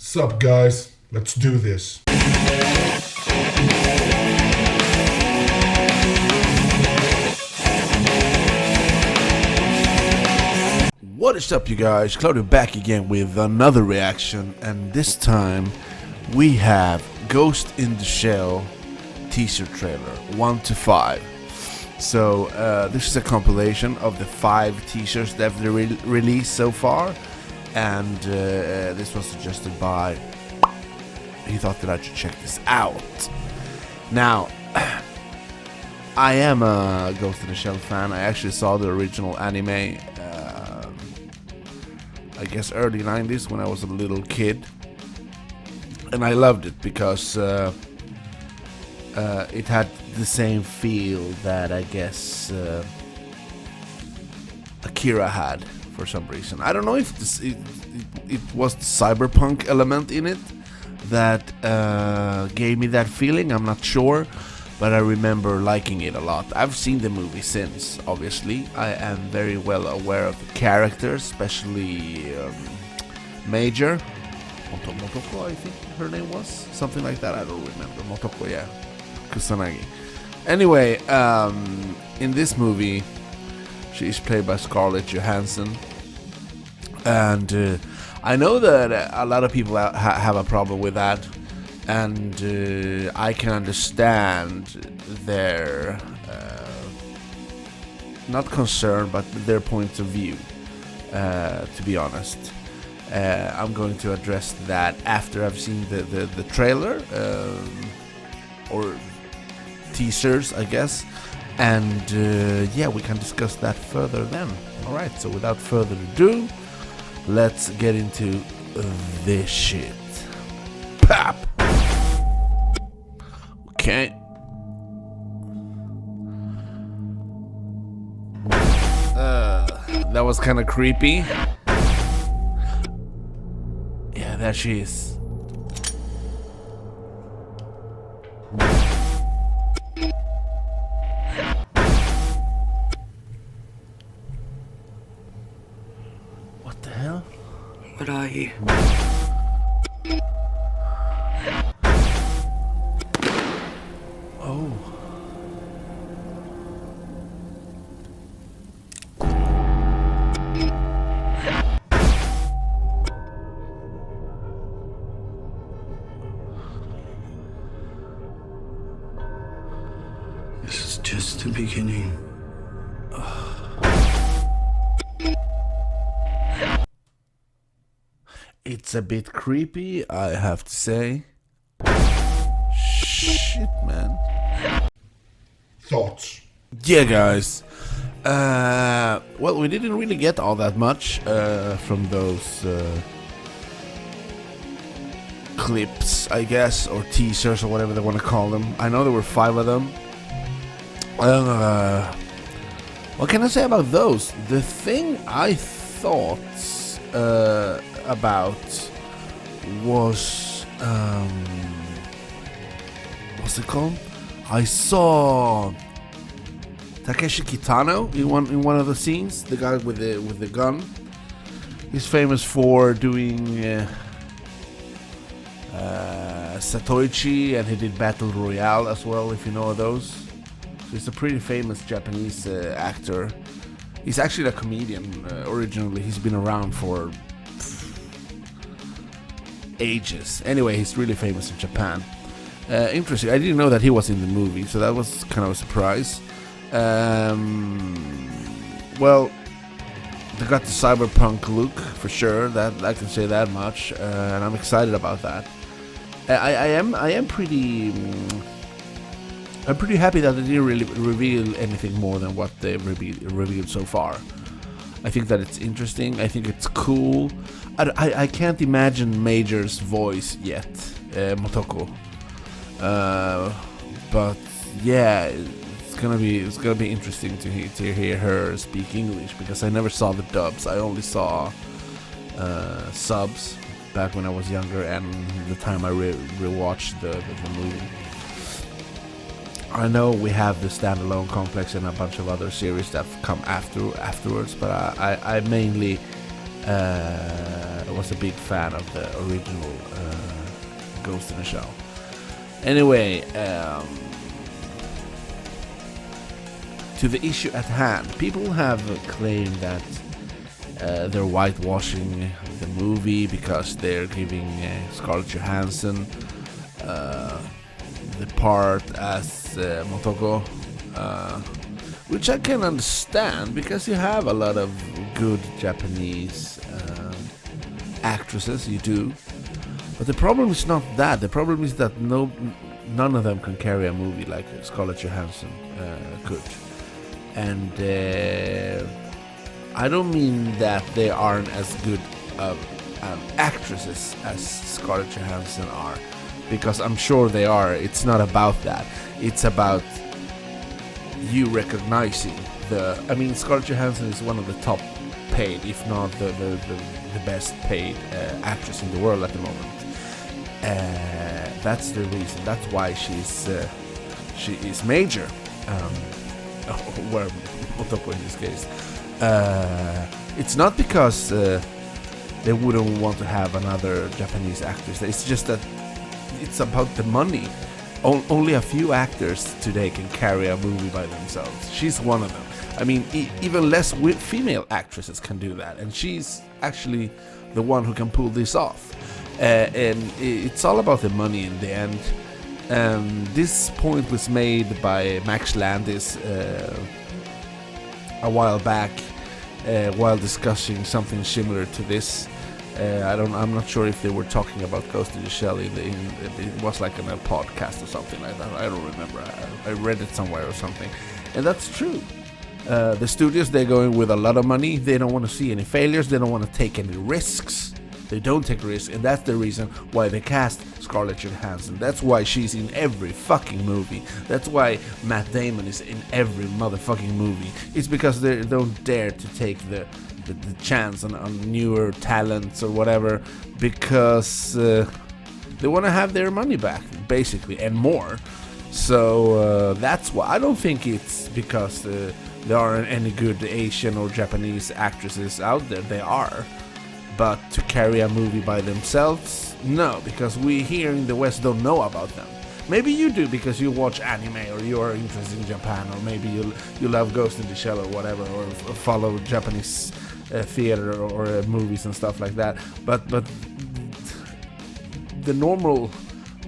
Sup, guys? Let's do this. What is up, you guys? Claudio back again with another reaction, and this time we have Ghost in the Shell teaser trailer 1 to 5. So this is a compilation of the 5 teasers that they've released so far, and this was suggested by. He thought that I should check this out. Now, I am a Ghost in the Shell fan. I actually saw the original anime. I guess early 90s when I was a little kid, and I loved it because it had the same feel that I guess Akira had for some reason. I don't know if it was the cyberpunk element in it that gave me that feeling. I'm not sure, but I remember liking it a lot. I've seen the movie since, obviously. I am very well aware of the characters, especially Major. Motoko, I think her name was. Something like that, I don't remember. Motoko, yeah. Kusanagi. Anyway, in this movie, she is played by Scarlett Johansson. And I know that a lot of people have a problem with that. And I can understand their not concern, but their points of view. To be honest, I'm going to address that after I've seen the trailer or teasers, I guess, and yeah, we can discuss that further then. All right. So without further ado, let's get into this shit. Pap. Okay. That was kind of creepy. Yeah, there she is. What the hell? What are you? Oh. This is just the beginning. It's a bit creepy, I have to say. Shit, man. Thoughts? Yeah, guys. Well, we didn't really get all that much from those clips, I guess, or teasers, or whatever they want to call them. I know there were 5 of them. What can I say about those? The thing I thought about was what's it called? I saw Takeshi Kitano in one of the scenes. The guy with the gun. He's famous for doing Satoichi, and he did Battle Royale as well, if you know those. So he's a pretty famous Japanese actor. He's actually a comedian originally. He's been around for ages. Anyway, he's really famous in Japan. Interesting. I didn't know that he was in the movie, so that was kind of a surprise. Well, they got the cyberpunk look for sure. That I can say that much, and I'm excited about that. I am pretty. I'm pretty happy that they didn't really reveal anything more than what they've revealed so far. I think that it's interesting. I think it's cool. I can't imagine Major's voice yet, Motoko. But yeah, it's gonna be interesting to hear her speak English, because I never saw the dubs. I only saw subs back when I was younger, and the time I rewatched the movie. I know we have the standalone complex and a bunch of other series that come afterwards, but I mainly was a big fan of the original Ghost in the Shell. Anyway, to the issue at hand, people have claimed that they're whitewashing the movie because they're giving Scarlett Johansson the part as Motoko, which I can understand because you have a lot of good Japanese actresses, you do. But the problem is not that. The problem is that none of them can carry a movie like Scarlett Johansson could. And I don't mean that they aren't as good actresses as Scarlett Johansson are, because I'm sure they are. It's not about that. It's about you recognizing I mean, Scarlett Johansson is one of the top paid, if not the best paid actress in the world at the moment. That's the reason. That's why she is major. Where Motoko in this case. It's not because they wouldn't want to have another Japanese actress. It's just that it's about the money. Only a few actors today can carry a movie by themselves. She's one of them. I mean, even less female actresses can do that, and she's actually the one who can pull this off. And it's all about the money in the end. This point was made by Max Landis a while back, while discussing something similar to this. I'm not sure if they were talking about Ghost in the Shell. It was like in a podcast or something like that. I don't remember. I read it somewhere or something, and that's true. The studios, they're going with a lot of money. They don't want to see any failures. They don't want to take any risks. They don't take risks, and that's the reason why they cast Scarlett Johansson. That's why she's in every fucking movie. That's why Matt Damon is in every motherfucking movie. It's because they don't dare to take the chance on newer talents or whatever, because they want to have their money back, basically, and more. So that's why. I don't think it's because there aren't any good Asian or Japanese actresses out there. They are. But to carry a movie by themselves, no, because we here in the West don't know about them. Maybe you do because you watch anime, or you are interested in Japan, or maybe you love Ghost in the Shell or whatever, or follow Japanese theater or movies and stuff like that. But the normal,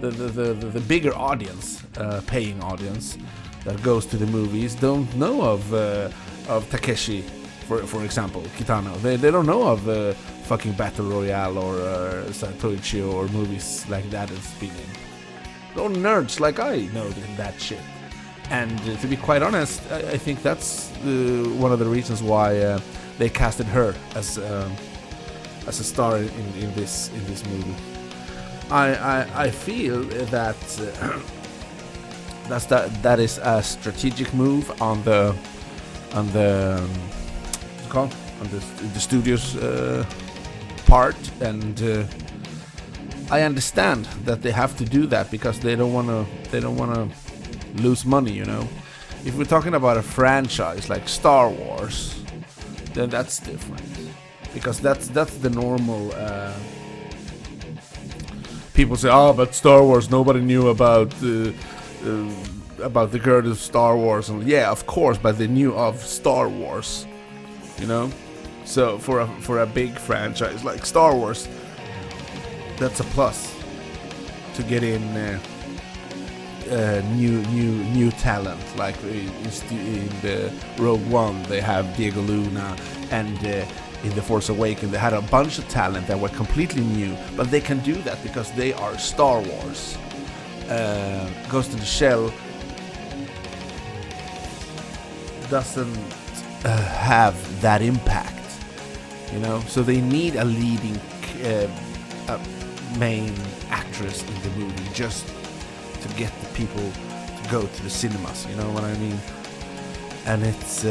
the bigger audience, paying audience that goes to the movies don't know of Takeshi, for example, Kitano. They don't know of fucking Battle Royale or Satoichi or movies like that as speaking. They're nerds like I know that shit. And to be quite honest, I think that's one of the reasons why they casted her as a star in this movie. I feel that that is a strategic move on the studio's part, and I understand that they have to do that because they don't want to lose money, you know. If we're talking about a franchise like Star Wars, then that's different, because that's the normal. People say, "Oh, but Star Wars, nobody knew about the girl of Star Wars," and yeah, of course, but they knew of Star Wars, you know. So for a big franchise like Star Wars, that's a plus to get in new talent. Like in the Rogue One, they have Diego Luna, and in The Force Awakens, they had a bunch of talent that were completely new, but they can do that because they are Star Wars. Ghost in the Shell doesn't have that impact, you know. So they need a leading main actress in the movie just to get the people to go to the cinemas, you know what I mean? And it's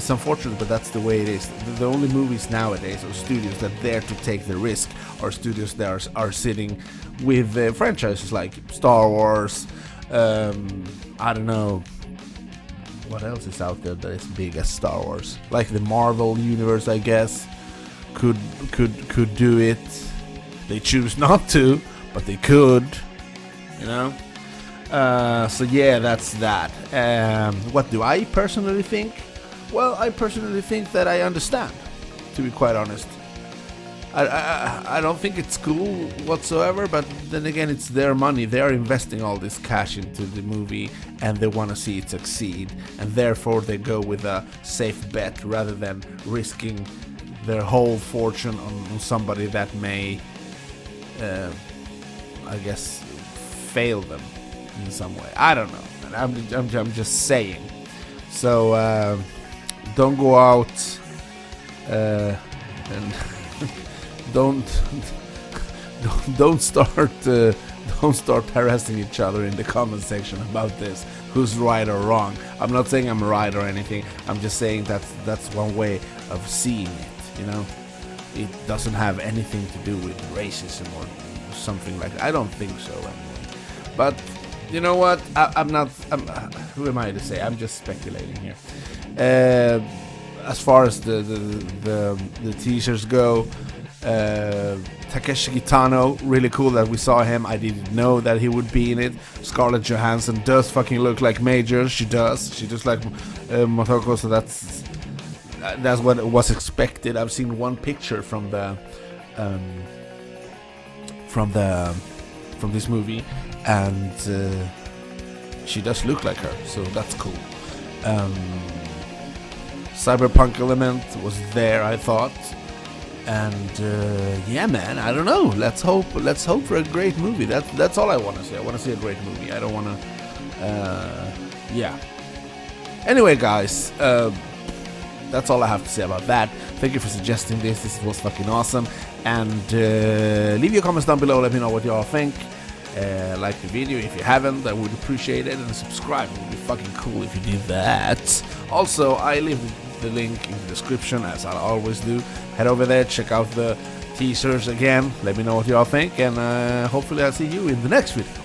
unfortunate, but that's the way it is. The only movies nowadays, or studios that dare to take the risk, are studios that are sitting with franchises like Star Wars. I don't know what else is out there that is big as Star Wars, like the Marvel universe, I guess. could do it. They choose not to, but they could, you know. So yeah, that's that. What do I personally think? Well, I personally think that I understand, to be quite honest. I don't think it's cool whatsoever, but then again, it's their money. They are investing all this cash into the movie, and they want to see it succeed, and therefore they go with a safe bet rather than risking their whole fortune on somebody that may, I guess, fail them in some way. I don't know. I'm just saying. So don't go out and don't start harassing each other in the comment section about this. Who's right or wrong? I'm not saying I'm right or anything. I'm just saying that's one way of seeing it. You know, it doesn't have anything to do with racism or something like that. I don't think so anyway. But you know what? Who am I to say? I'm just speculating here. As far as the teasers go, Takeshi Kitano, really cool that we saw him. I didn't know that he would be in it. Scarlett Johansson does fucking look like Major. She does. She just like Motoko, so that's what was expected. I've seen one picture from this movie, and she does look like her, so that's cool. Cyberpunk element was there, I thought, and yeah, man, I don't know. Let's hope for a great movie. That's all I want to say. I want to see a great movie. I don't want to. Yeah. Anyway, guys, that's all I have to say about that. Thank you for suggesting this. This was fucking awesome. And leave your comments down below. Let me know what y'all think. Like the video if you haven't, I would appreciate it. And subscribe. It would be fucking cool if you did that. Also, I leave the link in the description, as I always do. Head over there, check out the teasers again. Let me know what y'all think. And hopefully I'll see you in the next video.